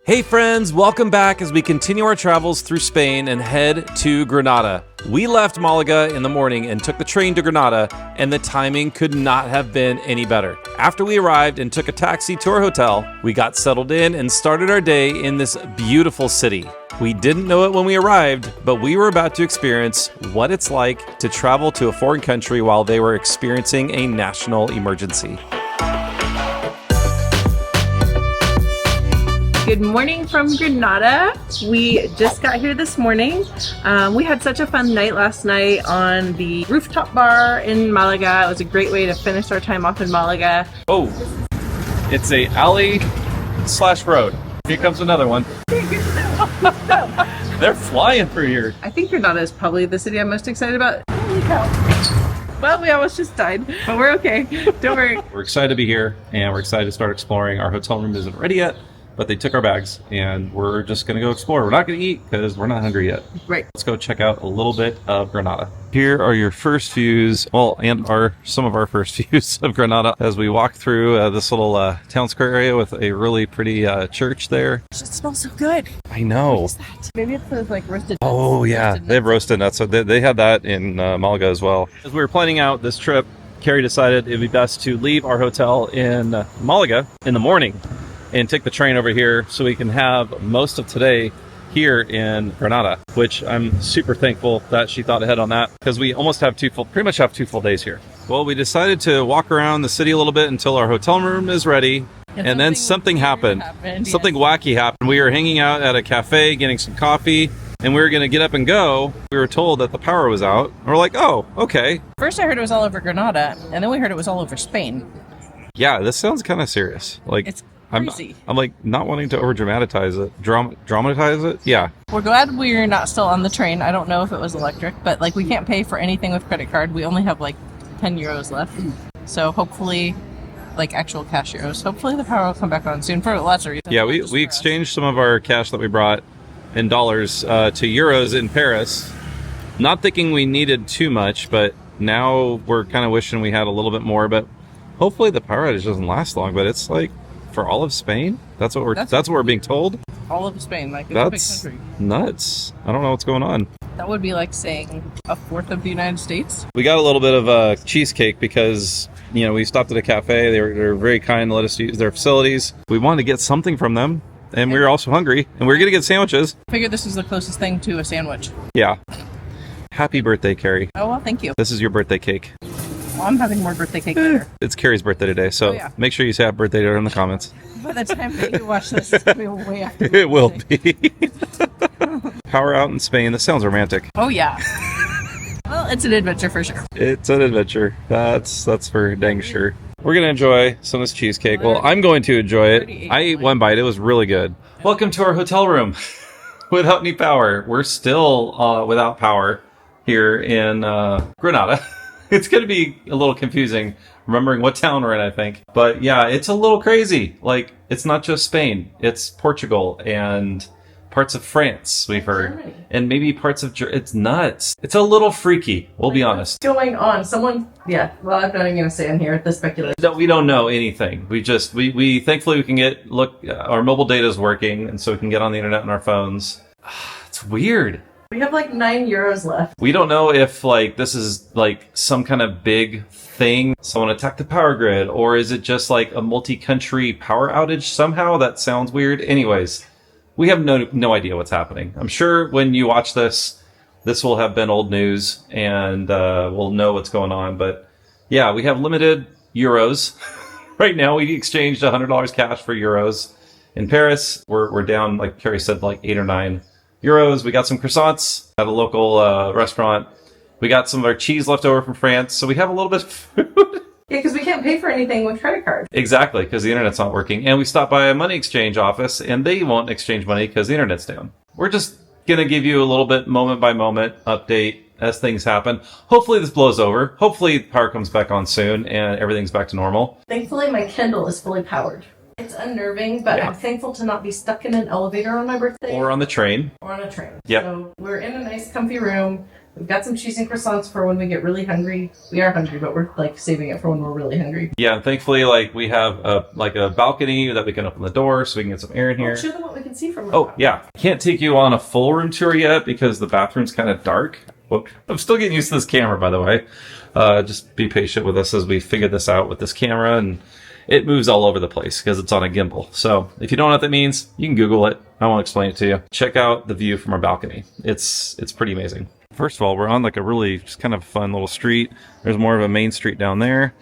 Hey friends, welcome back as we continue our travels through Spain and head to Granada. We left Malaga in the morning and took the train to Granada, and the timing could not have been any better. After we arrived and took a taxi to our hotel, we got settled in and started our day in this beautiful city. We didn't know it when we arrived, but we were about to experience what it's like to travel to a foreign country while they were experiencing a national emergency. Good morning from Granada. We just got here this morning. We had such a fun night last night on the rooftop bar in Malaga. It was a great way to finish our time off in Malaga. Oh, it's a alley/road. Here comes another one. They're flying through here. I think Granada is probably the city I'm most excited about. Holy cow. Well, we almost just died, but we're okay. Don't worry. We're excited to be here, and we're excited to start exploring. Our hotel room isn't ready yet, but they took our bags, and we're just going to go explore. We're not going to eat because we're not hungry yet. Right. Let's go check out a little bit of Granada. Here are your first views, and some of our first views of Granada as we walk through this little town square area with a really pretty church there. It smells so good. I know. What is that? Maybe it's those like roasted nuts. Oh yeah, they have roasted nuts. So they had that in Malaga as well. As we were planning out this trip, Carrie decided it'd be best to leave our hotel in Malaga in the morning and take the train over here so we can have most of today here in Granada, which I'm super thankful that she thought ahead on that because we almost have pretty much have 2 full days here. Well, we decided to walk around the city a little bit until our hotel room is ready. And then something happened. Something wacky happened. We were hanging out at a cafe getting some coffee, and we were going to get up and go. We were told that the power was out. And we're like, oh, okay. First I heard it was all over Granada, and then we heard it was all over Spain. Yeah, this sounds kind of serious. Like, It's crazy. I'm like not wanting to over dramatize it. Dramatize it? Yeah. We're glad we're not still on the train. I don't know if it was electric, but like we can't pay for anything with credit card. We only have like 10 euros left. So hopefully, like actual cash euros. Hopefully the power will come back on soon for lots of reasons. Yeah, we exchanged some of our cash that we brought in dollars to euros in Paris. Not thinking we needed too much, but now we're kind of wishing we had a little bit more. But hopefully the power outage doesn't last long. But it's like for all of Spain. That's what we're being told. All of Spain, like it's That's a big country. Nuts. I don't know what's going on. That would be like saying a fourth of the United States. We got a little bit of cheesecake because, we stopped at a cafe. They were very kind to let us use their facilities. We wanted to get something from them, and we were also hungry, and we were going to get sandwiches. I figured this was the closest thing to a sandwich. Yeah. Happy birthday, Carrie. Oh, well, thank you. This is your birthday cake. Well, I'm having more birthday cake later. It's Carrie's birthday today, so make sure you say happy birthday to her in the comments. By the time that you watch this, it's going to be way after. It will be. Power out in Spain. This sounds romantic. Oh, yeah. Well, it's an adventure for sure. It's an adventure. That's for dang sure. We're going to enjoy some of this cheesecake. Well, I'm going to enjoy it. I ate one bite. It was really good. Welcome to our hotel room without any power. We're still without power here in Granada. It's going to be a little confusing remembering what town we're in, I think. But yeah, it's a little crazy. Like, it's not just Spain. It's Portugal and parts of France, we've heard. Germany. And maybe parts of Germany. It's nuts. It's a little freaky, we'll be honest. What's going on? Well, I'm not even going to say in here the speculation. No, we don't know anything. We thankfully we can our mobile data is working, and so we can get on the internet on our phones. It's weird. We have like 9 euros left. We don't know if this is some kind of big thing. Someone attacked the power grid, or is it just like a multi-country power outage somehow? That sounds weird. Anyways, we have no idea what's happening. I'm sure when you watch this will have been old news, and we'll know what's going on. But yeah, we have limited euros. Right now, we exchanged $100 cash for euros. In Paris, we're down, like Carrie said, like 8 or 9 euros. We got some croissants at a local restaurant. We got some of our cheese left over from France, so we have a little bit of food. Yeah, because we can't pay for anything with credit cards. Exactly, because the internet's not working. And we stopped by a money exchange office, and they won't exchange money because the internet's down. We're just going to give you a little bit moment by moment update as things happen. Hopefully this blows over. Hopefully power comes back on soon and everything's back to normal. Thankfully, my Kindle is fully powered. It's unnerving, but I'm thankful to not be stuck in an elevator on my birthday. Or on the train. Or on a train. Yep. So we're in a nice, comfy room. We've got some cheese and croissants for when we get really hungry. We are hungry, but we're like saving it for when we're really hungry. Yeah, and thankfully, like we have a balcony that we can open the door so we can get some air in here. Show them what we can see from. Oh yeah, can't take you on a full room tour yet because the bathroom's kind of dark. Well, I'm still getting used to this camera, by the way. Just be patient with us as we figure this out with this camera, and it moves all over the place because it's on a gimbal. So if you don't know what that means, you can Google it. I won't explain it to you. Check out the view from our balcony. It's pretty amazing. First of all, we're on like a really just kind of fun little street. There's more of a main street down there.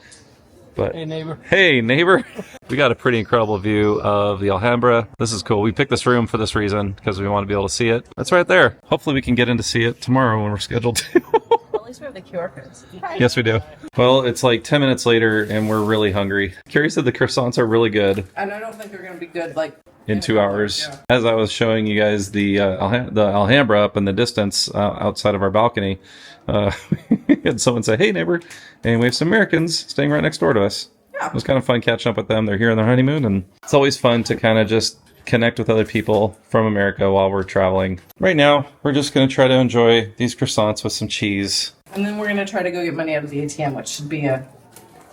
But hey neighbor. Hey neighbor. We got a pretty incredible view of the Alhambra. This is cool. We picked this room for this reason because we want to be able to see it. That's right there. Hopefully we can get in to see it tomorrow when we're scheduled to. At least we have the QR codes. Yes, we do. Well, it's like 10 minutes later and we're really hungry. Carrie said the croissants are really good. And I don't think they're going to be good like in 2 hours. Yeah. As I was showing you guys the Alhambra up in the distance outside of our balcony, and someone said, "Hey neighbor," and we have some Americans staying right next door to us. Yeah. It was kind of fun catching up with them. They're here on their honeymoon, and it's always fun to kind of just connect with other people from America while we're traveling. Right now, we're just going to try to enjoy these croissants with some cheese. And then we're going to try to go get money out of the ATM, which should be a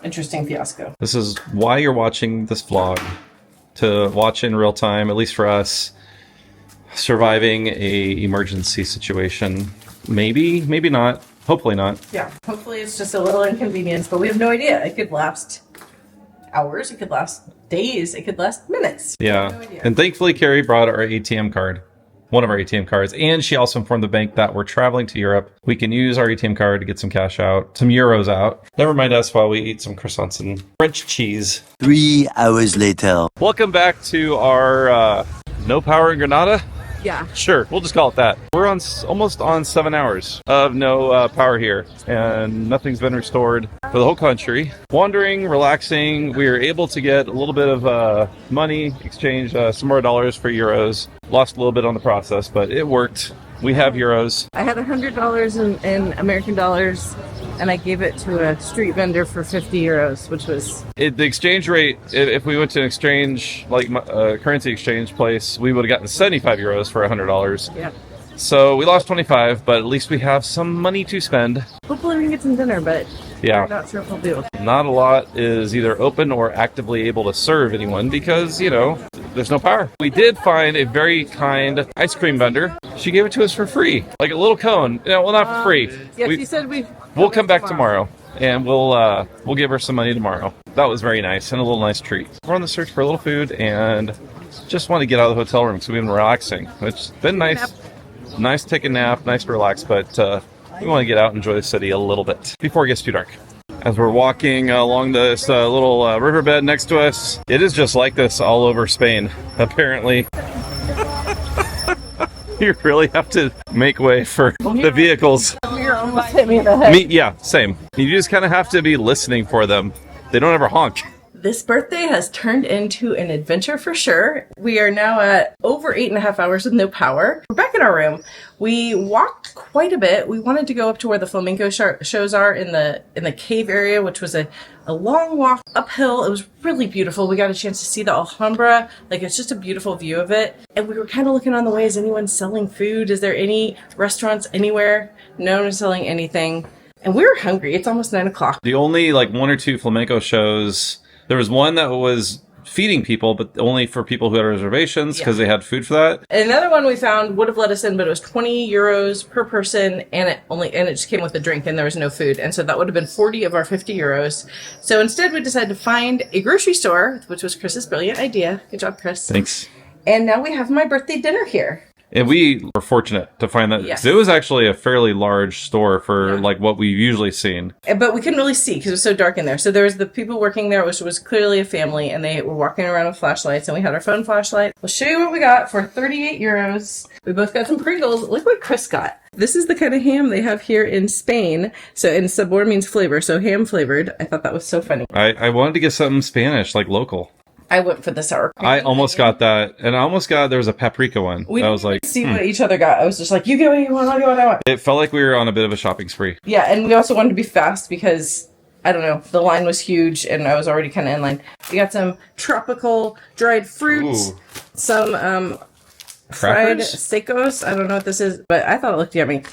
interesting fiasco. This is why you're watching this vlog, to watch in real time, at least for us, surviving a emergency situation. Maybe, maybe not. Hopefully not. Yeah, hopefully it's just a little inconvenience, but we have no idea. It could last hours, it could last days, it could last minutes. Yeah, No idea. and thankfully Carrie brought our ATM card. One of our ATM cards, and she also informed the bank that we're traveling to Europe. We can use our ATM card to get some cash out, some euros out. Never mind us while we eat some croissants and French cheese. 3 hours later. Welcome back to our no power in Granada. Yeah. Sure, we'll just call it that. We're on almost on 7 hours of no power here, and nothing's been restored for the whole country. Wandering, relaxing, we were able to get a little bit of money, exchange some more dollars for euros. Lost a little bit on the process, but it worked. We have euros. I had $100 in American dollars, and I gave it to a street vendor for 50 euros, which was... The exchange rate, if we went to an exchange, like a currency exchange place, we would have gotten 75 euros for $100. Yeah. So we lost 25, but at least we have some money to spend. Hopefully we can get some dinner, but Yeah. I'm not sure if we'll be able to. Not a lot is either open or actively able to serve anyone because, you know, there's no power. We did find a very kind ice cream vendor. She gave it to us for free, like a little cone. No, well, not for free. Yeah, We- she said We'll come back tomorrow, and we'll give her some money tomorrow. That was very nice and a little nice treat. We're on the search for a little food and just want to get out of the hotel room because we've been relaxing. It's been nice. Nice to take a nap, nice to relax, but we want to get out and enjoy the city a little bit before it gets too dark. As we're walking along this little riverbed next to us, it is just like this all over Spain, apparently. You really have to make way for the vehicles. You're almost hit me in the head. Yeah, same. You just kind of have to be listening for them. They don't ever honk. This birthday has turned into an adventure for sure. We are now at over 8.5 hours with no power. We're back in our room. We walked quite a bit. We wanted to go up to where the flamenco shows are in the cave area, which was a long walk uphill. It was really beautiful. We got a chance to see the Alhambra. Like, it's just a beautiful view of it. And we were kind of looking on the way. Is anyone selling food? Is there any restaurants anywhere? No one's selling anything. And we were hungry. It's almost 9 o'clock. The only like 1 or 2 flamenco shows, there was one that was feeding people, but only for people who had reservations because they had food for that. Another one we found would have let us in, but it was 20 euros per person, and it just came with a drink, and there was no food, and so that would have been 40 of our 50 euros. So instead, we decided to find a grocery store, which was Chris's brilliant idea. Good job, Chris. Thanks. And now we have my birthday dinner here. And we were fortunate to find that. Yes. It was actually a fairly large store for like what we've usually seen. But we couldn't really see because it was so dark in there. So there was the people working there, which was clearly a family, and they were walking around with flashlights, and we had our phone flashlight. We'll show you what we got for 38 euros. We both got some Pringles. Look what Chris got. This is the kind of ham they have here in Spain. So, and sabor means flavor, so ham flavored. I thought that was so funny. I wanted to get something Spanish, like local. I went for the sour cream. I almost got that, and I almost got, there was a paprika one. We I didn't was like, see what each other got. I was just like, you get what you want, I'll get what I want. it felt like we were on a bit of a shopping spree. Yeah, and we also wanted to be fast because, I don't know, the line was huge and I was already kind of in line. We got some tropical dried fruits, Ooh. some fried Crackers? secos. I don't know what this is, but I thought it looked yummy.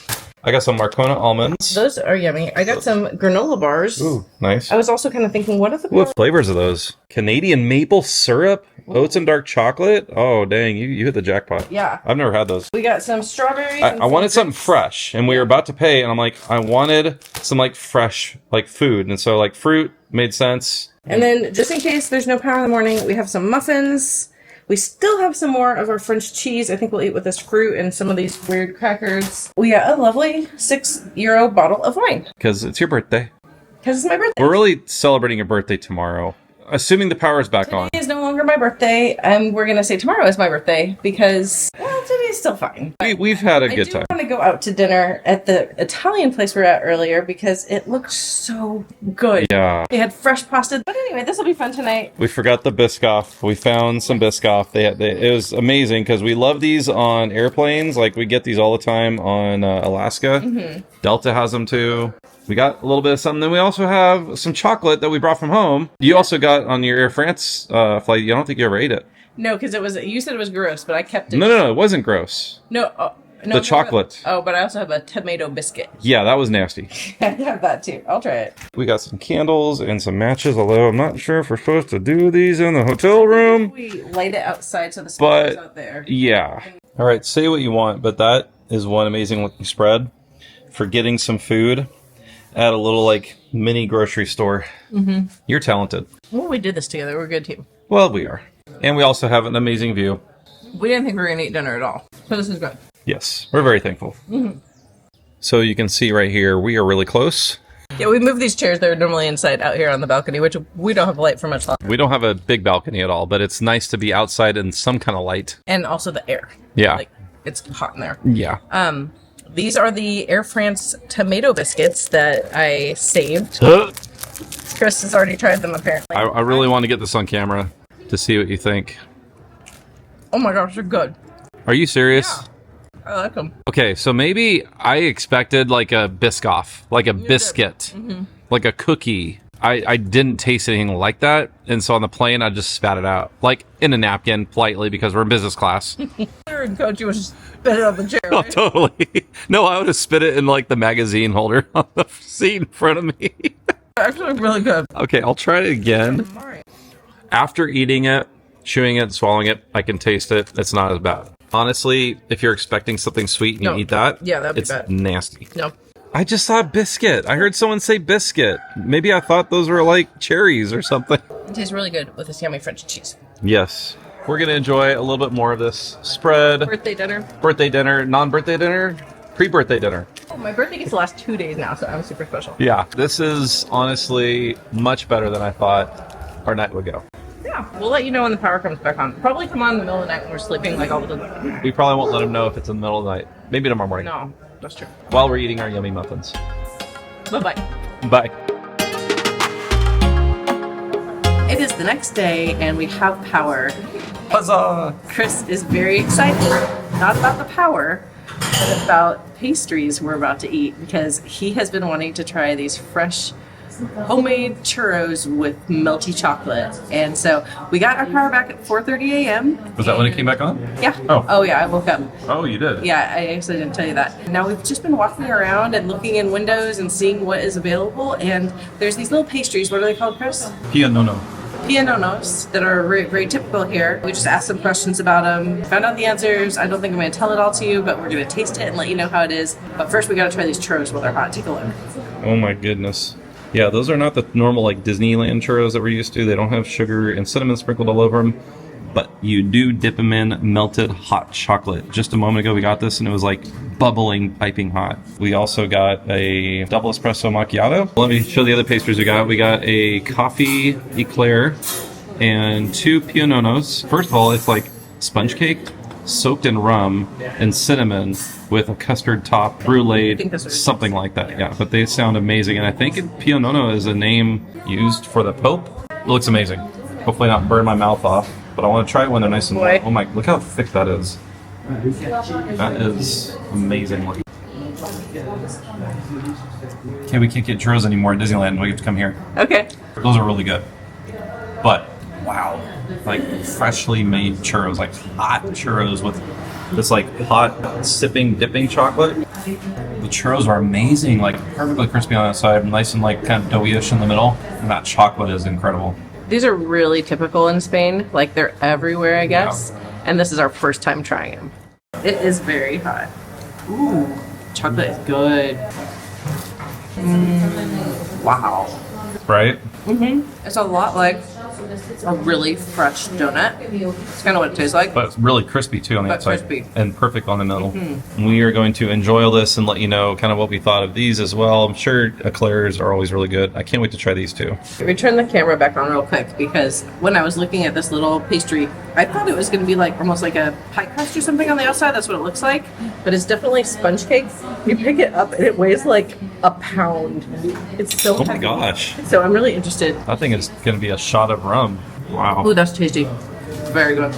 I got some Marcona almonds. Those are yummy. I got some granola bars. Ooh, nice. I was also kind of thinking, what are the What flavors are those? Canadian maple syrup, oats and dark chocolate. Oh, dang, you hit the jackpot. Yeah. I've never had those. We got some strawberries. I wanted something fresh, and we were about to pay, and I'm like, I wanted some like fresh like food, and so like fruit made sense. And then, just in case there's no power in the morning, we have some muffins. We still have some more of our French cheese. I think we'll eat with this fruit and some of these weird crackers. We got a lovely €6 bottle of wine. Because it's your birthday. Because it's my birthday. We're really celebrating your birthday tomorrow. Assuming the power is back on. Today is no longer my birthday. We're going to say tomorrow is my birthday because, well, today's still fine. We've had a good time. I do want to go out to dinner at the Italian place we were at earlier because it looked so good. Yeah. They had fresh pasta. But anyway, this will be fun tonight. We forgot the Biscoff. We found some Biscoff. It was amazing because we love these on airplanes. Like, we get these all the time on Alaska. Mm-hmm. Delta has them too. We got a little bit of something. Then we also have some chocolate that we brought from home. You also got on your Air France flight. I don't think you ever ate it. No, because you said it was gross, but I kept it. No, it wasn't gross. No, the chocolate. But I also have a tomato biscuit. Yeah, that was nasty. I have that too. I'll try it. We got some candles and some matches, although I'm not sure if we're supposed to do these in the hotel room. We light it outside so the smoke is out there. Yeah. All right, say what you want, but that is one amazing looking spread for getting some food at a little like mini grocery store. Mm-hmm. You're talented. Well, we did this together. We're a good team. Well, we are. And we also have an amazing view. We didn't think we were going to eat dinner at all. So this is good. Yes, we're very thankful. Mm-hmm. So you can see right here, we are really close. Yeah, we moved these chairs that are normally inside out here on the balcony, which we don't have light for much longer. We don't have a big balcony at all, but it's nice to be outside in some kind of light. And also the air. Yeah. Like, it's hot in there. Yeah. These are the Air France tomato biscuits that I saved. Chris has already tried them, apparently. I really want to get this on camera to see what you think. Oh my gosh, they're good. Are you serious? Yeah. I like them. Okay, so maybe I expected like a Biscoff, like a biscuit, like a cookie. I didn't taste anything like that, and so on the plane I just spat it out, like in a napkin, politely, because we're in business class. Coach, you would just spit it on the chair, Oh, right? totally. No, I would have spit it in like the magazine holder on the seat in front of me. Actually, really good. Okay, I'll try it again. All right. After eating it, chewing it, swallowing it, I can taste it. It's not as bad. Honestly, if you're expecting something sweet and you eat that, yeah, that'd be it's bad. nasty. No. I just saw biscuit. I heard someone say biscuit. Maybe I thought those were like cherries or something. It tastes really good with this yummy French cheese. Yes. We're going to enjoy a little bit more of this spread. Birthday dinner. Birthday dinner, non-birthday dinner, pre-birthday dinner. Oh, my birthday gets to last 2 days now, so I'm super special. Yeah. This is honestly much better than I thought our night would go. Yeah, we'll let you know when the power comes back on. Probably come on in the middle of the night when we're sleeping, like all the time. We probably won't let them know if it's in the middle of the night. Maybe tomorrow morning. No, that's true. While we're eating our yummy muffins. Bye-bye. Bye. It is the next day and we have power. Huzzah! Chris is very excited, not about the power, but about pastries we're about to eat because he has been wanting to try these fresh homemade churros with melty chocolate. And so we got our power back at 4:30 a.m. Was that when it came back on? Yeah. Oh. Yeah, I woke up. Oh, you did? Yeah, I actually didn't tell you that. Now we've just been walking around and looking in windows and seeing what is available. And there's these little pastries. What are they called, Chris? Pianono. Pianonos that are very, very typical here. We just asked some questions about them, found out the answers. I don't think I'm going to tell it all to you, but we're going to taste it and let you know how it is. But first we got to try these churros while they're hot. Take a look. Oh my goodness. Yeah, those are not the normal like Disneyland churros that we're used to. They don't have sugar and cinnamon sprinkled all over them, but you do dip them in melted hot chocolate. Just a moment ago we got this and it was like bubbling, piping hot. We also got a double espresso macchiato. Let me show the other pastries we got. We got a coffee eclair and 2 pianonos. First of all, it's like sponge cake soaked in rum and cinnamon with a custard top, brulee, something like that. Yeah, but they sound amazing. And I think pianono is a name used for the Pope. It looks amazing. Hopefully not burn my mouth off, but I want to try it when they're nice and warm. Oh my, look how thick that is. That is amazing looking. Okay, we can't get churros anymore at Disneyland. We have to come here. Okay. Those are really good. But, wow. Like freshly made churros, like hot churros with This like hot sipping dipping chocolate. The churros are amazing, like perfectly crispy on the outside, nice and like kind of doughy-ish in the middle, and that chocolate is incredible. These are really typical in Spain. Like they're everywhere, I guess. Yeah. And this is our first time trying them. It is very hot. Ooh, chocolate is good. Wow. Right? It's a lot like a really fresh donut. It's kind of what it tastes like. But it's really crispy too on the But outside. crispy. And perfect on the middle. And we are going to enjoy all this and let you know kind of what we thought of these as well. I'm sure eclairs are always really good. I can't wait to try these too. Let me turn the camera back on real quick because when I was looking at this little pastry, I thought it was going to be like almost like a pie crust or something on the outside. That's what it looks like. But it's definitely sponge cake. You pick it up and it weighs like a pound. It's so Oh my heavy. gosh. So I'm really interested. I think it's going to be a shot of rum. Wow. Ooh, that's tasty. Very good.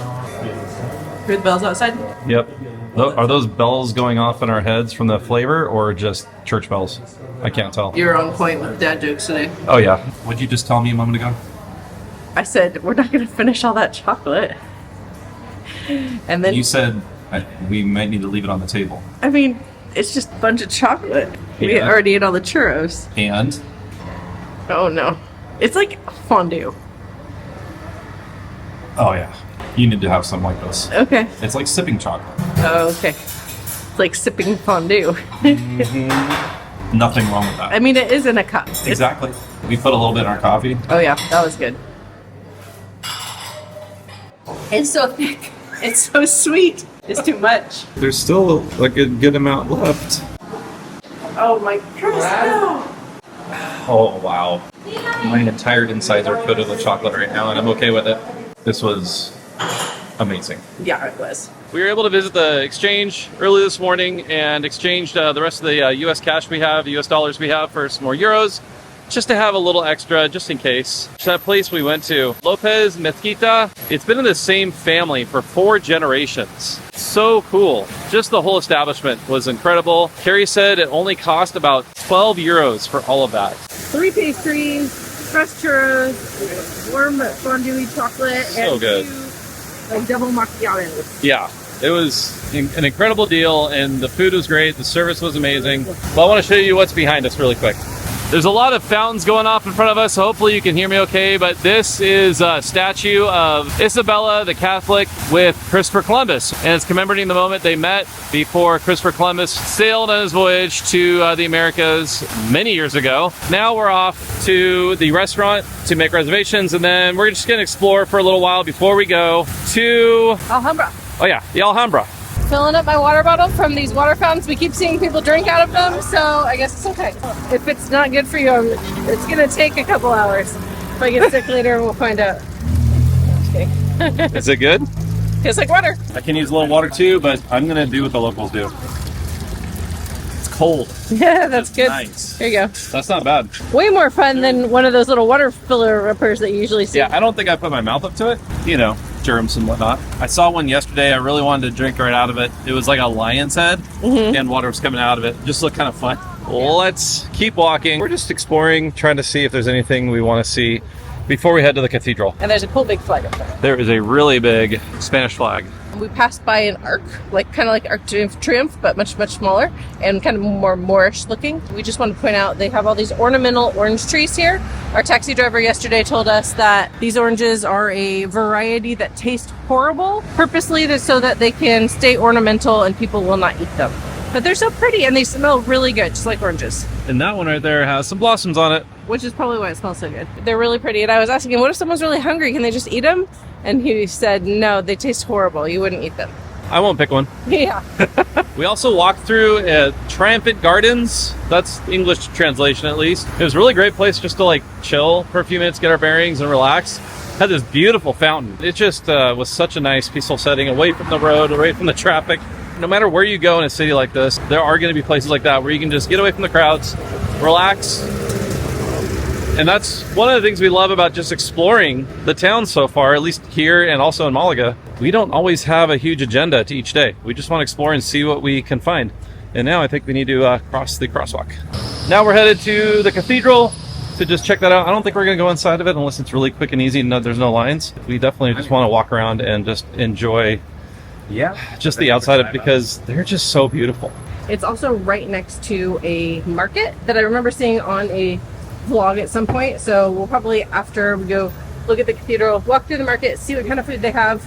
Hear the bells outside? Yep. Are those bells going off in our heads from the flavor or just church bells? I can't tell. You're on point with dad jokes today. Oh yeah. What'd you just tell me a moment ago? I said, we're not going to finish all that chocolate. And then, You said we might need to leave it on the table. I mean, it's just a bunch of chocolate. We Yeah. already ate all the churros. And Oh no. It's like fondue. oh yeah, you need to have some like this. Okay. It's like sipping chocolate. Oh, okay. It's like sipping fondue. Nothing wrong with that. I mean, it is in a cup. Exactly. We put a little bit in our coffee. Oh yeah, that was good. It's so thick. It's so sweet. It's too much. There's still like a good amount left. Oh my gosh. Oh wow. My entire insides are coated with chocolate right now and I'm okay with it. This was amazing. Yeah, it was. We were able to visit the exchange early this morning and exchanged the rest of the US cash we have, the US dollars we have for some more euros, just to have a little extra, just in case. That place we went to, Lopez Mezquita, it's been in the same family for 4 generations. So cool. Just the whole establishment was incredible. Carrie said it only cost about 12 euros for all of that. 3 pastries, fresh churros, warm fondue chocolate, So and good. 2 like double macchiatos. Yeah, it was an incredible deal and the food was great, the service was amazing. But I want to show you what's behind us really quick. There's a lot of fountains going off in front of us, so hopefully you can hear me okay, but this is a statue of Isabella the Catholic with Christopher Columbus, and it's commemorating the moment they met before Christopher Columbus sailed on his voyage to the Americas many years ago. Now we're off to the restaurant to make reservations, and then we're just gonna explore for a little while before we go to, Alhambra. oh yeah, the Alhambra. Filling up my water bottle from these water fountains. We keep seeing people drink out of them, so I guess it's okay. If it's not good for you, it's gonna take a couple hours. If I get sick later, we'll find out. Just kidding. Is it good? Tastes like water. I can use a little water too, but I'm gonna do what the locals do. It's cold. Yeah, that's good. Nice. Here you go. That's not bad. Way more fun than one of those little water filler rippers that you usually see. Yeah, I don't think I put my mouth up to it. You know, germs and whatnot. I saw one yesterday. I really wanted to drink right out of it. It was like a lion's head, and water was coming out of it. Just looked kind of fun. Let's keep walking. We're just exploring, trying to see if there's anything we want to see before we head to the cathedral. And there's a cool big flag up there. There is a really big Spanish flag. We passed by an arc, like kind of like Arc de Triomphe, but much, much smaller and kind of more Moorish looking. We just want to point out they have all these ornamental orange trees here. Our taxi driver yesterday told us that these oranges are a variety that taste horrible, purposely so that they can stay ornamental and people will not eat them. But they're so pretty and they smell really good, just like oranges. And that one right there has some blossoms on it. Which is probably why it smells so good. They're really pretty. And I was asking him, what if someone's really hungry? Can they just eat them? And he said, no, they taste horrible. You wouldn't eat them. I won't pick one. Yeah. We also walked through Triumphant Gardens. That's the English translation, at least. It was a really great place just to like chill for a few minutes, get our bearings and relax. Had this beautiful fountain. It just was such a nice, peaceful setting, away from the road, away from the traffic. No matter where you go in a city like this, there are going to be places like that where you can just get away from the crowds, relax. And that's one of the things we love about just exploring the town so far, at least here and also in Malaga. We don't always have a huge agenda to each day. We just want to explore and see what we can find. And now I think we need to cross the crosswalk. Now we're headed to the cathedral to just check that out. I don't think we're going to go inside of it unless it's really quick and easy and there's no lines. We definitely just want to walk around and just enjoy Yeah, just the outside of it because they're just so beautiful. It's also right next to a market that I remember seeing on a vlog at some point. So we'll probably, after we go look at the cathedral, walk through the market, see what kind of food they have,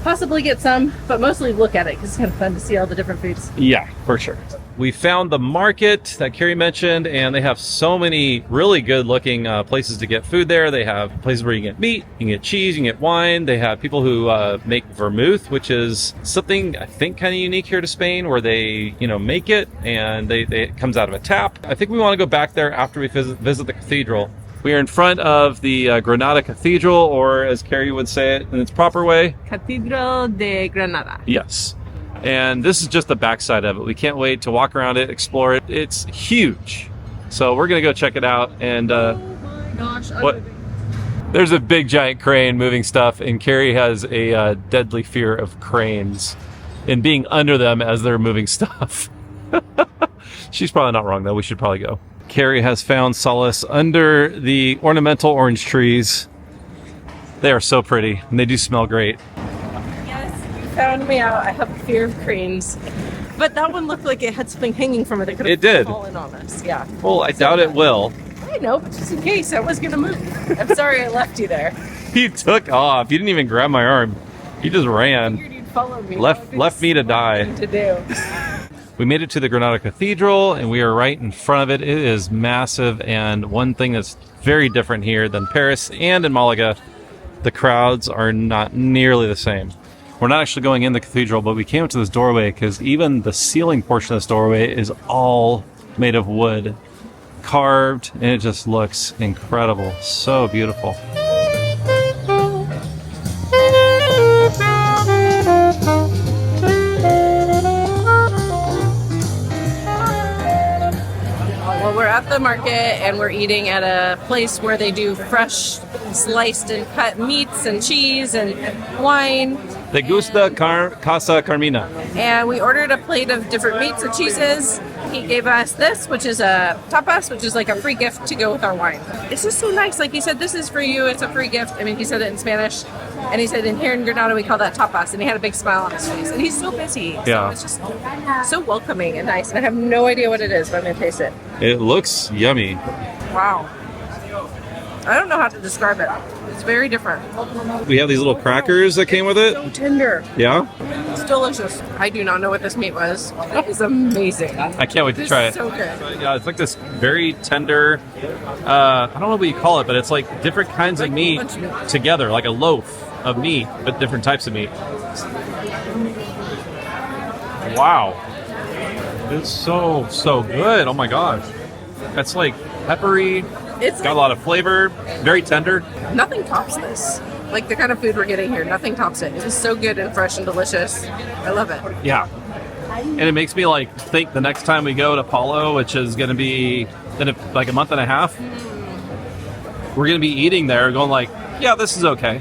possibly get some, but mostly look at it because it's kind of fun to see all the different foods. Yeah, for sure. We found the market that Carrie mentioned, and they have so many really good looking places to get food there. They have places where you can get meat, you can get cheese, you can get wine. They have people who make vermouth, which is something I think kind of unique here to Spain, where they, make it and it comes out of a tap. I think we want to go back there after we visit the cathedral. We are in front of the Granada Cathedral, or as Carrie would say it in its proper way, Cathedral de Granada. yes. And this is just the backside of it. We can't wait to walk around it, explore it. It's huge. So we're going to go check it out. And Oh my gosh. there's a big giant crane moving stuff, and Carrie has a deadly fear of cranes and being under them as they're moving stuff. She's probably not wrong, though. We should probably go. Carrie has found solace under the ornamental orange trees. They are so pretty, and they do smell great. Yes, you found me out. I have a fear of cranes. But that one looked like it had something hanging from it that could have It did. fallen on us. Yeah. Well, I doubt it will. I know, but just in case, I was going to move. I'm sorry I left you there. He took off. You didn't even grab my arm. He just ran. Figured you'd follow me. Left me to die. To do. We made it to the Granada Cathedral, and we are right in front of it. It is massive, and one thing that's very different here than Paris and in Malaga, the crowds are not nearly the same. We're not actually going in the cathedral, but we came up to this doorway because even the ceiling portion of this doorway is all made of wood, carved, and it just looks incredible. So beautiful. Well, we're at the market and we're eating at a place where they do fresh sliced and cut meats and cheese and wine. Te gusta Casa Carmina? And we ordered a plate of different meats and cheeses. He gave us this, which is a tapas, which is like a free gift to go with our wine. It's just so nice. Like he said, this is for you. It's a free gift. I mean, he said it in Spanish. And he said, in here in Granada, we call that tapas. And he had a big smile on his face. And he's so busy. Yeah. So it's just so welcoming and nice. And I have no idea what it is, but I'm going to taste it. It looks yummy. Wow. I don't know how to describe it. It's very different. We have these little crackers that came with it. So tender. Yeah? It's delicious. I do not know what this meat was. It is amazing. I can't wait to This try is it. so good. Yeah, it's like this very tender, I don't know what you call it, but it's like different kinds of meat Bunch of meat. together, like a loaf of meat, but different types of meat. Wow. It's so good. Oh my gosh. That's like peppery. It's Got a lot of flavor, very tender. nothing tops this. Like the kind of food we're getting here, nothing tops it. It is so good and fresh and delicious. I love it. Yeah. And it makes me like think the next time we go to Palo, which is going to be in like a month and a half, we're going to be eating there going like, yeah, this is okay.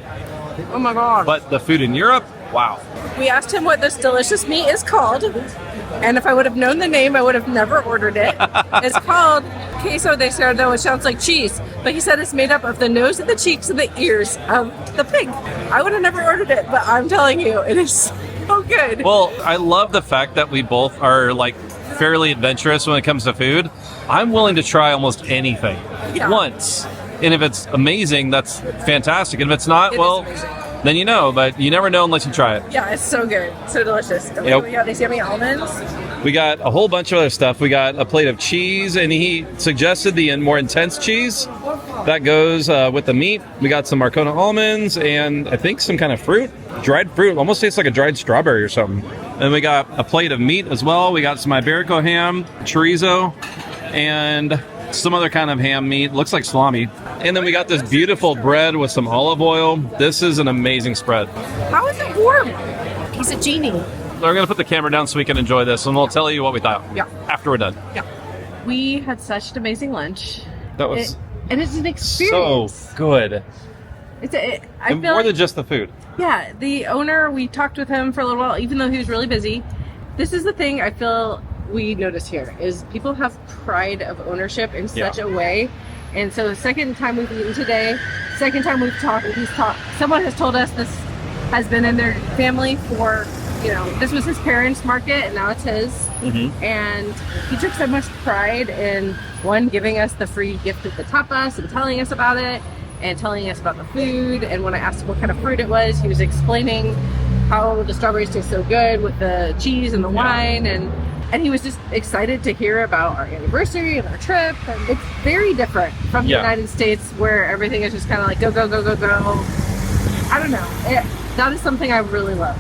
Oh my god. But the food in Europe, wow. We asked him what this delicious meat is called. And if I would have known the name, I would have never ordered it. It's called queso de cerdo, which sounds like cheese. But he said it's made up of the nose and the cheeks and the ears of the pig. I would have never ordered it, but I'm telling you, it is so good. Well, I love the fact that we both are like fairly adventurous when it comes to food. I'm willing to try almost anything once. And if it's amazing, that's fantastic. And if it's not, It is well, amazing. then you know, but you never know unless you try it. Yeah, it's so good. So delicious. And Yep. we got these yummy almonds. We got a whole bunch of other stuff. We got a plate of cheese, and he suggested the more intense cheese that goes with the meat. We got some Marcona almonds and I think some kind of fruit, dried fruit. Almost tastes like a dried strawberry or something. And we got a plate of meat as well. We got some Iberico ham, chorizo, and some other kind of ham meat. Looks like salami. And then we got this beautiful bread with some olive oil. This is an amazing spread. How is it warm? He's a genie. We're going to put the camera down so we can enjoy this, and we'll tell you what we thought after we're done. We had such an amazing lunch. That was And it's an experience. so good. I And feel more like, than just the food. yeah, the owner, we talked with him for a little while, even though he was really busy. This is the thing I feel we notice here, is people have pride of ownership in such a way. And so the second time we've eaten today, second time we've talked, someone has told us this has been in their family for, you know, this was his parents' market and now it's his. And he took so much pride in, one, giving us the free gift of the tapas and telling us about it and telling us about the food. And when I asked him what kind of fruit it was, he was explaining how the strawberries taste so good with the cheese and the wine. And he was just excited to hear about our anniversary and our trip. And it's very different from the United States, where everything is just kind of like go, go, go, go, go. I don't know. That is something I really love.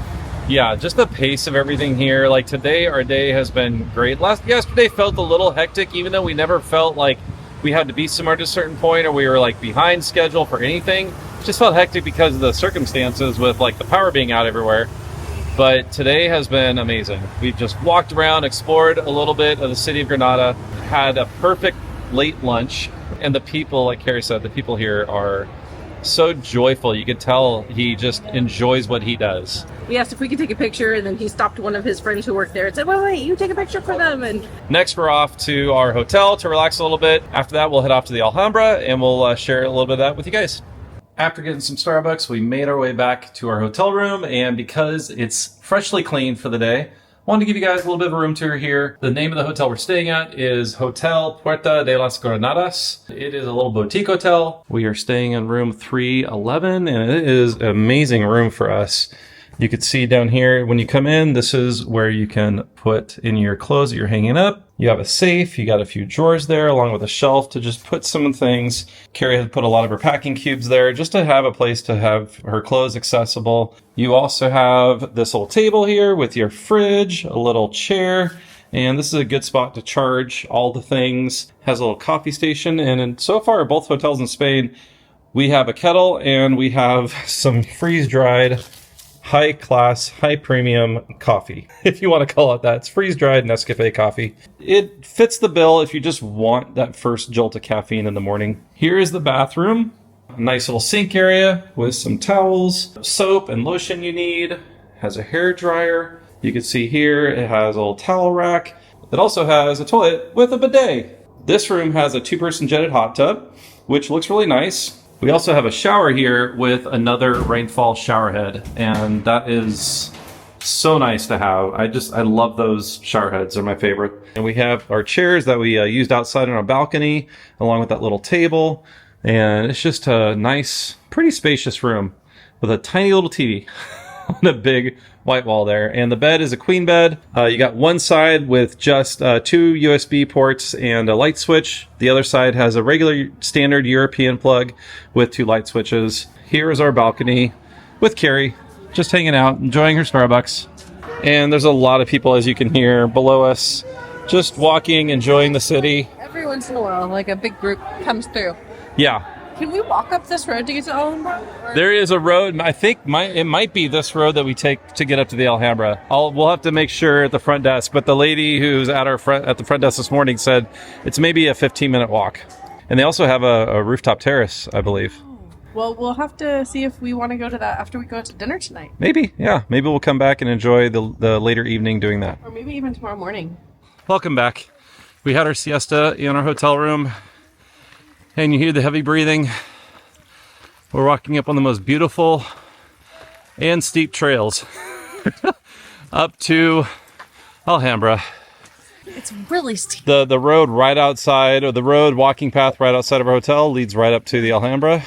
Yeah, just the pace of everything here. Like today, our day has been great. Yesterday felt a little hectic, even though we never felt like we had to be somewhere at a certain point or we were like behind schedule for anything. It just felt hectic because of the circumstances with like the power being out everywhere. But today has been amazing. We've just walked around, explored a little bit of the city of Granada, had a perfect late lunch, and the people, like Carrie said, the people here are so joyful. You could tell he just enjoys what he does. We asked if we could take a picture, and then he stopped one of his friends who worked there and said, wait, you take a picture for them. And next, we're off to our hotel to relax a little bit. After that, we'll head off to the Alhambra, and we'll share a little bit of that with you guys. After getting some Starbucks, we made our way back to our hotel room, and because it's freshly cleaned for the day, I wanted to give you guys a little bit of a room tour here. The name of the hotel we're staying at is Hotel Puerta de las Granadas. It is a little boutique hotel. We are staying in room 311, and it is an amazing room for us. You can see down here, when you come in, this is where you can put in your clothes that you're hanging up. You have a safe, you got a few drawers there, along with a shelf to just put some things. Carrie had put a lot of her packing cubes there just to have a place to have her clothes accessible. You also have this little table here with your fridge, a little chair, and this is a good spot to charge all the things. Has a little coffee station, and so far, both hotels in Spain, we have a kettle and we have some freeze-dried high class, high premium coffee, if you want to call it that. It's freeze-dried Nescafe coffee. It fits the bill if you just want that first jolt of caffeine in the morning. Here is the bathroom. A nice little sink area with some towels, soap and lotion you need. Has a hair dryer. You can see here it has a little towel rack. It also has a toilet with a bidet. This room has a 2-person jetted hot tub, which looks really nice. We also have a shower here with another rainfall shower head, and that is so nice to have. I love those shower heads. They're my favorite. And we have our chairs that we used outside on our balcony, along with that little table. And it's just a nice, pretty spacious room with a tiny little TV on a big white wall there. And the bed is a queen bed. You got one side with just 2 USB ports and a light switch. The other side has a regular standard European plug with 2 light switches. Here is our balcony with Carrie just hanging out, enjoying her Starbucks. And there's a lot of people, as you can hear, below us, just walking, enjoying the city. every once in a while, like a big group comes through. Yeah. Can we walk up this road to get to Alhambra? There is a road. I think it might be this road that we take to get up to the Alhambra. We'll have to make sure at the front desk. But the lady who's at the front desk this morning said it's maybe a 15-minute walk. And they also have a rooftop terrace, I believe. Well, we'll have to see if we want to go to that after we go to dinner tonight. Maybe, yeah. Maybe we'll come back and enjoy the later evening doing that. Or maybe even tomorrow morning. Welcome back. We had our siesta in our hotel room. And you hear the heavy breathing. We're walking up on the most beautiful and steep trails up to Alhambra. It's really steep. The road right outside, or the road walking path right outside of our hotel leads right up to the Alhambra.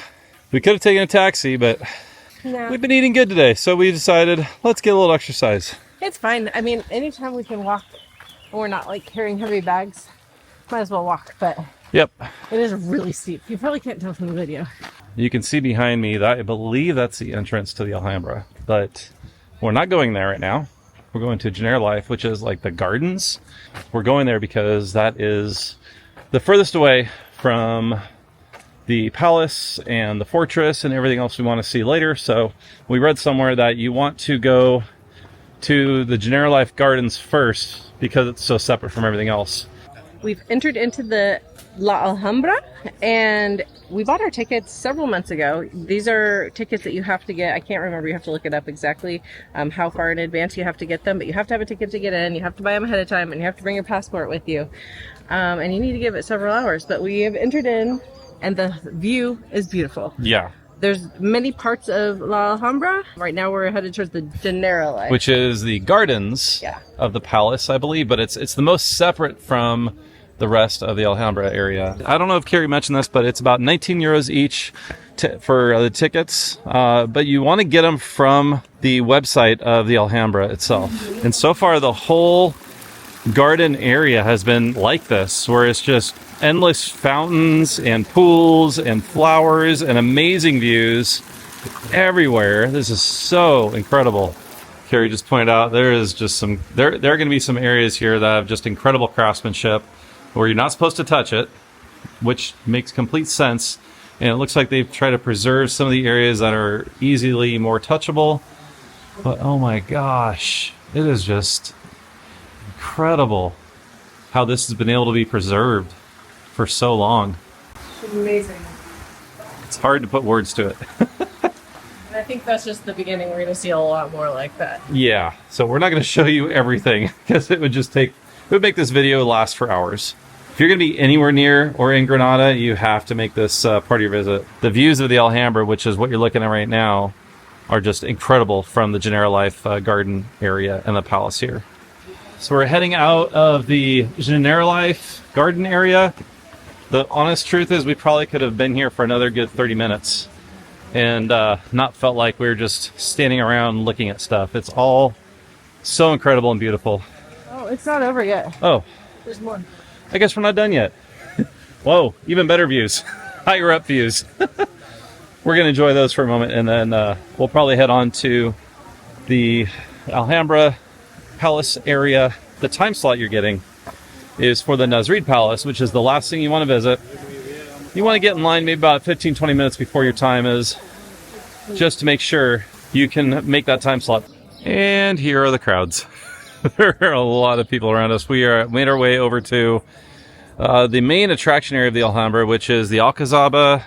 We could have taken a taxi, but we've been eating good today, so we decided let's get a little exercise. It's fine. I mean, anytime we can walk and we're not like carrying heavy bags, might as well walk, but Yep. it is really steep. You probably can't tell from the video. You can see behind me that I believe that's the entrance to the Alhambra, but we're not going there right now. We're going to Generalife, which is like the gardens. We're going there because that is the furthest away from the palace and the fortress and everything else we want to see later. So we read somewhere that you want to go to the Generalife gardens first because it's so separate from everything else. We've entered into the La Alhambra, and we bought our tickets several months ago. These are tickets that you have to get. I can't remember. You have to look it up exactly how far in advance you have to get them, but you have to have a ticket to get in. You have to buy them ahead of time, and you have to bring your passport with you. And you need to give it several hours, but we have entered in, and the view is beautiful. Yeah. there's many parts of La Alhambra. Right now we're headed towards the Generalife. Which is the gardens of the palace, I believe, but it's the most separate from the rest of the Alhambra area. I don't know if Carrie mentioned this, but it's about 19 euros each for the tickets, but you want to get them from the website of the Alhambra itself. And so far, the whole garden area has been like this, where it's just endless fountains and pools and flowers and amazing views everywhere. This is so incredible. Carrie just pointed out there is just there are going to be some areas here that have just incredible craftsmanship where you're not supposed to touch it, which makes complete sense. And it looks like they've tried to preserve some of the areas that are easily more touchable. But oh my gosh, it is just incredible how this has been able to be preserved for so long. It's amazing. It's hard to put words to it. And I think that's just the beginning. We're going to see a lot more like that. Yeah, so we're not going to show you everything because it would make this video last for hours. If you're going to be anywhere near or in Granada, you have to make this part of your visit. The views of the Alhambra, which is what you're looking at right now, are just incredible from the Generalife garden area and the palace here. So we're heading out of the Generalife garden area. The honest truth is we probably could have been here for another good 30 minutes and not felt like we were just standing around looking at stuff. It's all so incredible and beautiful. Oh, it's not over yet. Oh, There's more. I guess we're not done yet. Whoa, even better views. Higher up views. We're going to enjoy those for a moment, and then we'll probably head on to the Alhambra Palace area. The time slot you're getting is for the Nasrid Palace, which is the last thing you want to visit. You want to get in line maybe about 15-20 minutes before your time is, just to make sure you can make that time slot. And here are the crowds. There are a lot of people around us. We are made our way over to the main attraction area of the Alhambra, which is the Alcazaba,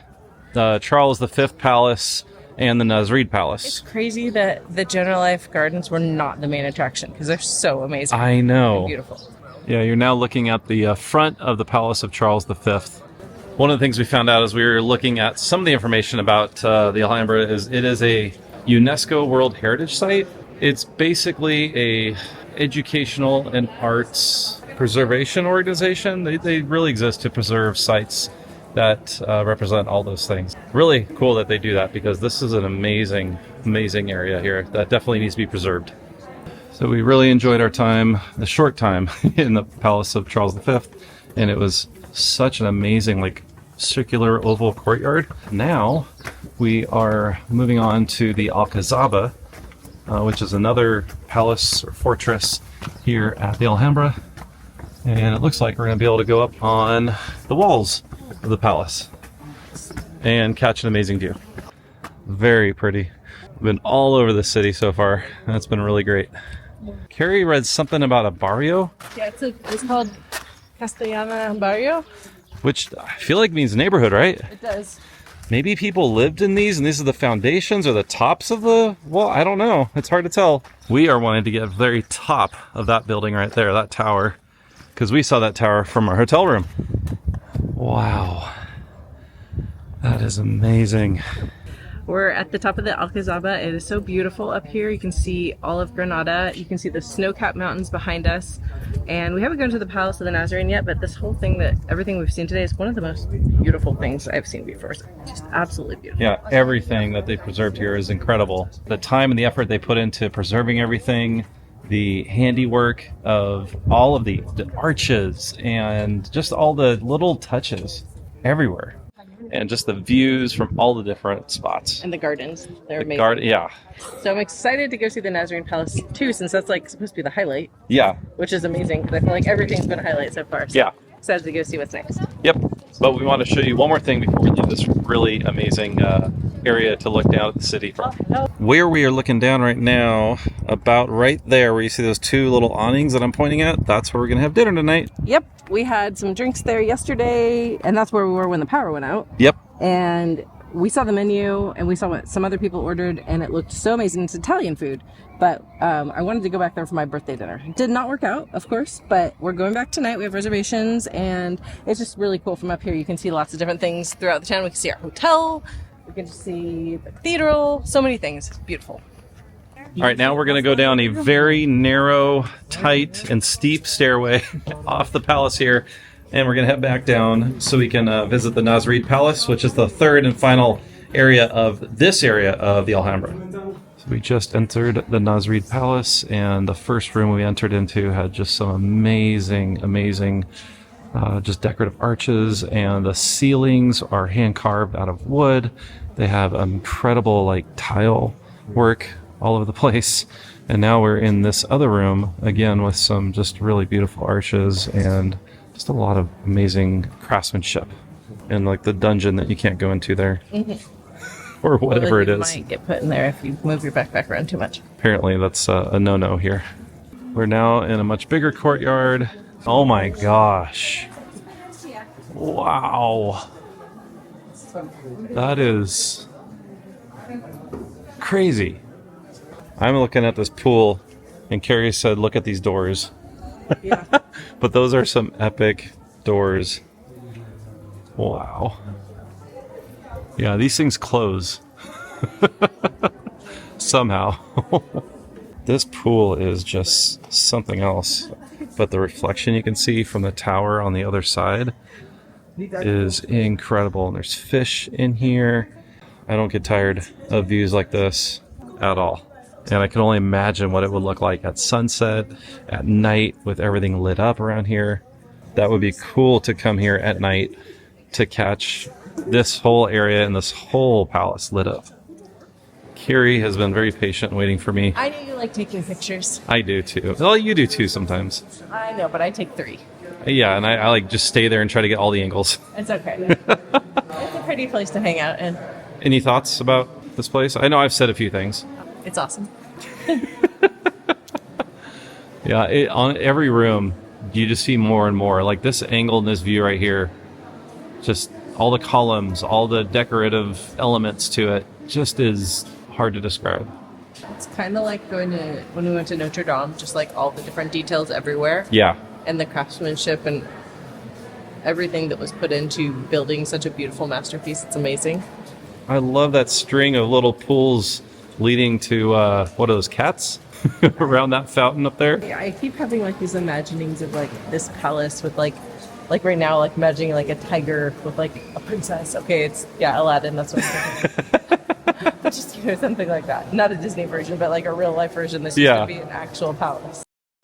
Charles V Palace, and the Nasrid Palace. It's crazy that the Generalife Gardens were not the main attraction because they're so amazing. I know. And beautiful. Yeah, you're now looking at the front of the Palace of Charles V. One of the things we found out as we were looking at some of the information about the Alhambra is it is a UNESCO World Heritage Site. It's basically a educational and arts preservation organization. They really exist to preserve sites that represent all those things. Really cool that they do that because this is an amazing, amazing area here that definitely needs to be preserved. So we really enjoyed our time, the short time, in the Palace of Charles V, and it was such an amazing, circular oval courtyard. Now we are moving on to the Alcazaba, which is another palace or fortress here at the Alhambra. And it looks like we're going to be able to go up on the walls of the palace and catch an amazing view. Very pretty. We've been all over the city so far, and it's been really great. Carrie read something about a barrio? Yeah, it's called Castellana Barrio. Which I feel like means neighborhood, right? It does. Maybe people lived in these and these are the foundations or the tops of the wall. I don't know. It's hard to tell. We are wanting to get very top of that building right there, that tower, because we saw that tower from our hotel room. Wow. That is amazing. We're at the top of the Alcazaba. It is so beautiful up here. You can see all of Granada. You can see the snow-capped mountains behind us. And we haven't gone to the Palace of the Nazarene yet, but this whole thing, everything we've seen today is one of the most beautiful things I've seen before. It's just absolutely beautiful. Yeah, everything that they preserved here is incredible. The time and the effort they put into preserving everything, the handiwork of all of the arches, and just all the little touches everywhere. And just the views from all the different spots. And the gardens. They're amazing. Yeah. So I'm excited to go see the Nazarene Palace too, since that's supposed to be the highlight. Yeah. Which is amazing, because I feel like everything's been a highlight so far. So Yeah. excited to go see what's next. Yep. But we want to show you one more thing before we leave this really amazing area to look down at the city from. Where we are looking down right now, about right there where you see those two little awnings that I'm pointing at, that's where we're going to have dinner tonight. Yep. We had some drinks there yesterday, and that's where we were when the power went out. Yep. And we saw the menu, and we saw what some other people ordered, and it looked so amazing. It's Italian food, but I wanted to go back there for my birthday dinner. It did not work out, of course, but we're going back tonight. We have reservations, and it's just really cool from up here. You can see lots of different things throughout the town. We can see our hotel We get to see the cathedral, so many things. It's beautiful. All right, now we're going to go down a very narrow, tight, and steep stairway off the palace here, and we're going to head back down so we can visit the Nasrid Palace, which is the third and final area of this area of the Alhambra. So we just entered the Nasrid Palace, and the first room we entered into had just some amazing just decorative arches, and the ceilings are hand carved out of wood. They have incredible like tile work all over the place. And now we're in this other room again with some just really beautiful arches and just a lot of amazing craftsmanship, and like the dungeon that you can't go into there. Or whatever it is. You might get put in there if you move your backpack around too much. Apparently that's a no-no here. We're now in a much bigger courtyard. Oh my gosh. Wow. That is crazy. I'm looking at this pool, and Carrie said, look at these doors. Yeah. But those are some epic doors. Wow. Yeah, these things close. Somehow. This pool is just something else. But the reflection you can see from the tower on the other side is incredible. And there's fish in here. I don't get tired of views like this at all. And I can only imagine what it would look like at sunset, at night, with everything lit up around here. That would be cool to come here at night to catch this whole area and this whole palace lit up. Carrie has been very patient waiting for me. I know you like taking pictures. I do too. Well, you do too sometimes. I know, but I take 3. Yeah, and I like just stay there and try to get all the angles. It's okay. It's a pretty place to hang out in. Any thoughts about this place? I know I've said a few things. It's awesome. Yeah, on every room, you just see more and more. Like this angle and this view right here, just all the columns, all the decorative elements to it, just is hard to describe. It's kind of like when we went to Notre Dame, just like all the different details everywhere. Yeah. And the craftsmanship and everything that was put into building such a beautiful masterpiece. It's amazing. I love that string of little pools leading to, what are those, cats? Around that fountain up there. Yeah, I keep having like these imaginings of like this palace with like right now, like imagining like a tiger with like a princess. Okay, it's, yeah, Aladdin, that's what I'm thinking. But just, something like that. Not a Disney version, but like a real life version. This is going to be an actual palace.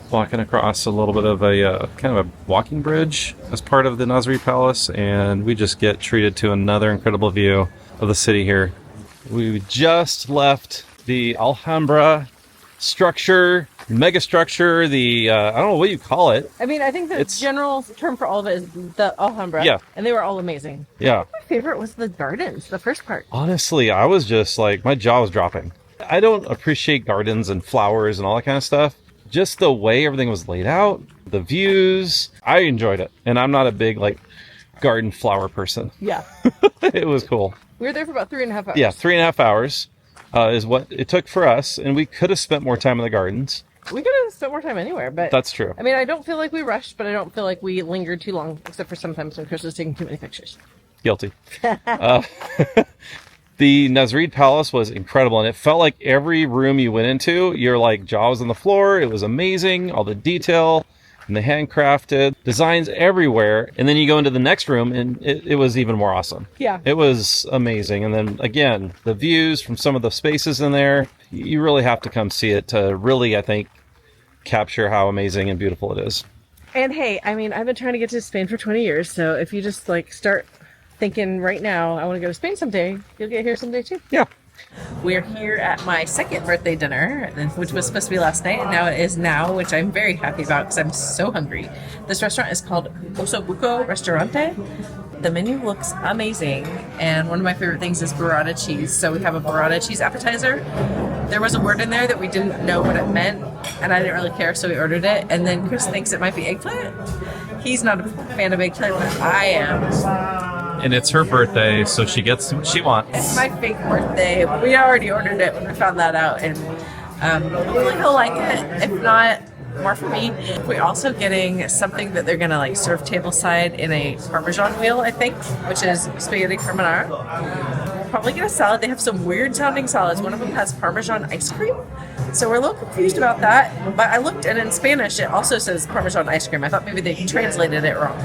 Walking across a little bit of a kind of a walking bridge as part of the Nasrid Palace, and we just get treated to another incredible view of the city here. We just left the Alhambra structure, mega structure, the I don't know what you call it. I mean, I think the general term for all of it is the Alhambra. Yeah. And they were all amazing. Yeah. My favorite was the gardens, the first part. Honestly, I was just like, my jaw was dropping. I don't appreciate gardens and flowers and all that kind of stuff. Just the way everything was laid out, the views, I enjoyed it. And I'm not a big like garden flower person. Yeah. It was cool. We were there for about 3.5 hours. Yeah, 3.5 hours is what it took for us. And we could have spent more time in the gardens. We could have spent more time anywhere, but... That's true. I mean, I don't feel like we rushed, but I don't feel like we lingered too long, except for sometimes when Chris was taking too many pictures. Guilty. The Nasrid Palace was incredible, and it felt like every room you went into, your like jaw was on the floor. It was amazing, all the detail and the handcrafted designs everywhere. And then you go into the next room, and it was even more awesome. Yeah, it was amazing. And then again, the views from some of the spaces in there, you really have to come see it to really, I think, capture how amazing and beautiful it is. And hey, I mean, I've been trying to get to Spain for 20 years, so if you just like start thinking right now, I want to go to Spain someday, you'll get here someday too. Yeah. We're here at my second birthday dinner, which was supposed to be last night, and now it is now, which I'm very happy about because I'm so hungry. This restaurant is called Osobuco Restaurante. The menu looks amazing, and one of my favorite things is burrata cheese. So we have a burrata cheese appetizer. There was a word in there that we didn't know what it meant, and I didn't really care, so we ordered it. And then Chris thinks it might be eggplant. He's not a fan of eggplant, but I am. And it's her birthday, so she gets what she wants. It's my fake birthday. We already ordered it when we found that out, and hopefully he'll like it. If not, more for me. We're also getting something that they're gonna like serve tableside in a Parmesan wheel, I think, which is spaghetti carbonara. probably get a salad. They have some weird sounding salads. One of them has Parmesan ice cream. So we're a little confused about that. But I looked, and in Spanish, it also says Parmesan ice cream. I thought maybe they translated it wrong.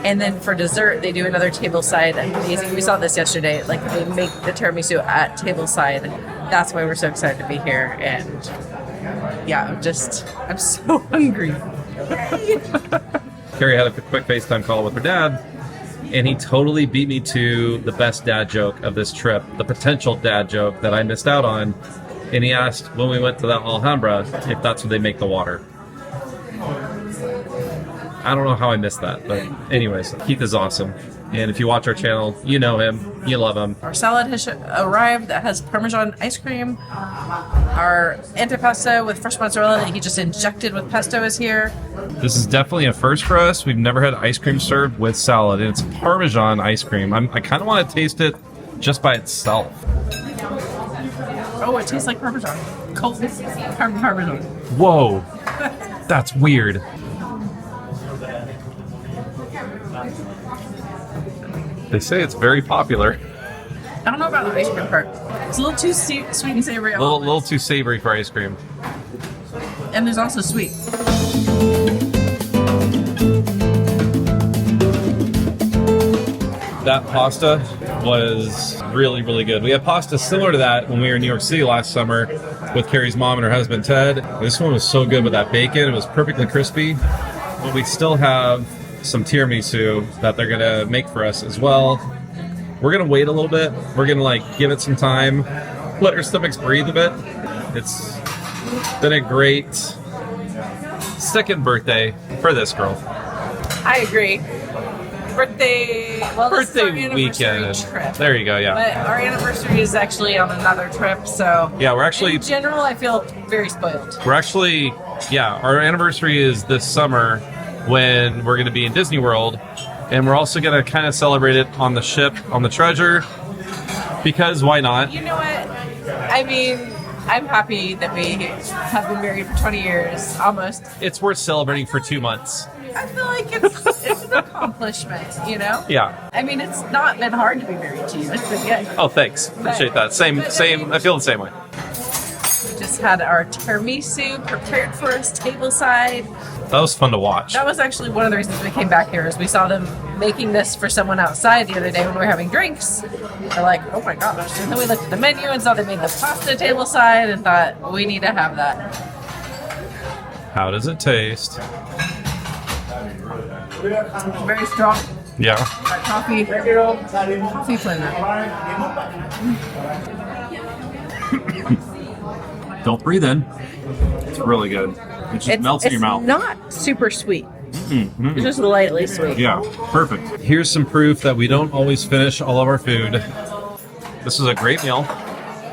And then for dessert, they do another tableside amazing. We saw this yesterday. Like, they make the tiramisu at tableside. That's why we're so excited to be here. And yeah, I'm so hungry. Carrie had a quick FaceTime call with her dad, and he totally beat me to the best dad joke of this trip, the potential dad joke that I missed out on. And he asked when we went to the Alhambra if that's where they make the water. I don't know how I missed that, but anyways, Keith is awesome. And if you watch our channel, you know him, you love him. Our salad has arrived that has Parmesan ice cream. Our antipasta with fresh mozzarella that he just injected with pesto is here. This is definitely a first for us. We've never had ice cream served with salad, and it's Parmesan ice cream. I kind of want to taste it just by itself. Oh, it tastes like Parmesan. Cold Parmesan. Whoa, that's weird. They say it's very popular. I don't know about the ice cream part. It's a little too sweet and savory. A little too savory for ice cream. And there's also sweet. That pasta was really, really good. We had pasta similar to that when we were in New York City last summer with Carrie's mom and her husband Ted. This one was so good with that bacon. It was perfectly crispy. But we still have some tiramisu that they're gonna make for us as well. We're gonna wait a little bit. We're gonna give it some time, let our stomachs breathe a bit. It's been a great second birthday for this girl. I agree. Birthday Weekend. trip. There you go, yeah. But our anniversary is actually on another trip, so Yeah, we're actually in general I feel very spoiled. our anniversary is this summer when we're going to be in Disney World, and we're also going to kind of celebrate it on the ship, on the Treasure, because why not? You know what? I mean, I'm happy that we have been married for 20 years, almost. It's worth celebrating for 2 months. I feel like it's an accomplishment, you know? Yeah. I mean, it's not been hard to be married to you. It's been good. Oh, thanks. Appreciate that. Same. I feel the same way. We just had our tiramisu prepared for us tableside. That was fun to watch. That was actually one of the reasons we came back here is we saw them making this for someone outside the other day when we were having drinks. We're like, oh my gosh. And then we looked at the menu and saw they made the pasta tableside and thought, we need to have that. How does it taste? Very strong. Yeah. Coffee flavor. Don't breathe in. It's really good. It just melts in your mouth. It's not super sweet. It's just lightly sweet. Yeah, perfect. Here's some proof that we don't always finish all of our food. This is a great meal.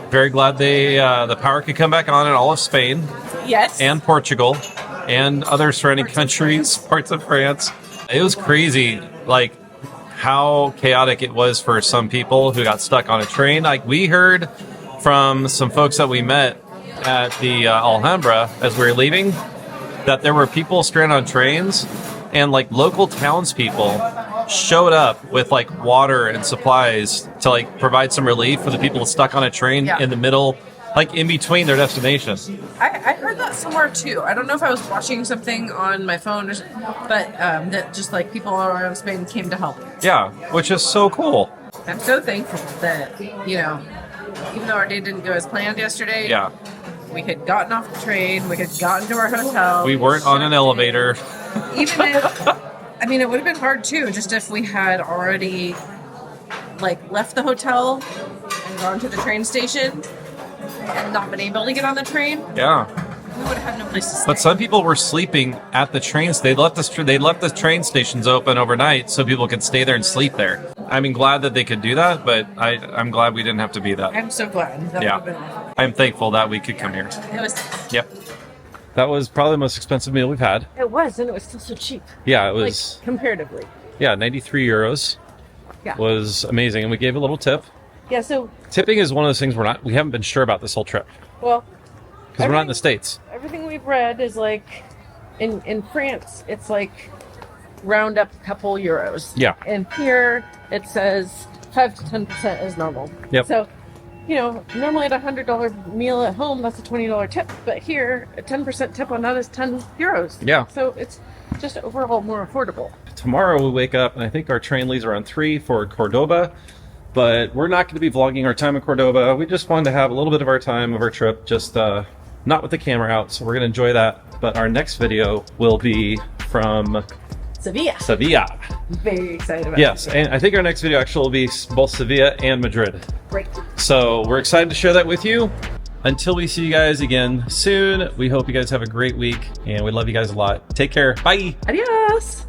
Very glad the power could come back on in all of Spain Yes. and Portugal and other surrounding countries, parts of France. It was crazy, how chaotic it was for some people who got stuck on a train. We heard from some folks that we met at the Alhambra as we were leaving that there were people stranded on trains, and local townspeople showed up with water and supplies to provide some relief for the people stuck on a train in the middle, in between their destinations. I heard that somewhere too. I don't know if I was watching something on my phone, but that just people all around Spain came to help. Yeah, which is so cool. I'm so thankful that, even though our day didn't go as planned yesterday, we had gotten off the train, we had gotten to our hotel. We weren't on an elevator. Even if, it would have been hard too, just if we had already, left the hotel and gone to the train station and not been able to get on the train. Yeah. We would have had no place to stay. But some people were sleeping at the trains. They left the train stations open overnight so people could stay there and sleep there. Glad that they could do that, but I'm glad we didn't have to be that. I'm so glad. That would have been awful. I'm thankful that we could come here. It was. Yep. That was probably the most expensive meal we've had. It was, and it was still so cheap. Yeah, it was. Comparatively. Yeah, 93 euros. Yeah. Was amazing, and we gave a little tip. Yeah, so Tipping is one of those things we haven't been sure about this whole trip well, because we're not in the States. everything we've read is in France it's round up a couple euros. Yeah. And here it says 5 to 10% is normal. Yep. So, you know, normally at a $100 meal at home, that's a $20 tip. But here, a 10% tip on that is 10 euros. Yeah. So it's just overall more affordable. Tomorrow we wake up and I think our train leaves around 3 for Cordoba, but we're not going to be vlogging our time in Cordoba. We just wanted to have a little bit of our time of our trip, just not with the camera out, so we're going to enjoy that. But our next video will be from Sevilla. Very excited about Yes, and I think our next video actually will be both Sevilla and Madrid. Great. So we're excited to share that with you. Until we see you guys again soon, we hope you guys have a great week, and we love you guys a lot. Take care. Bye. Adios.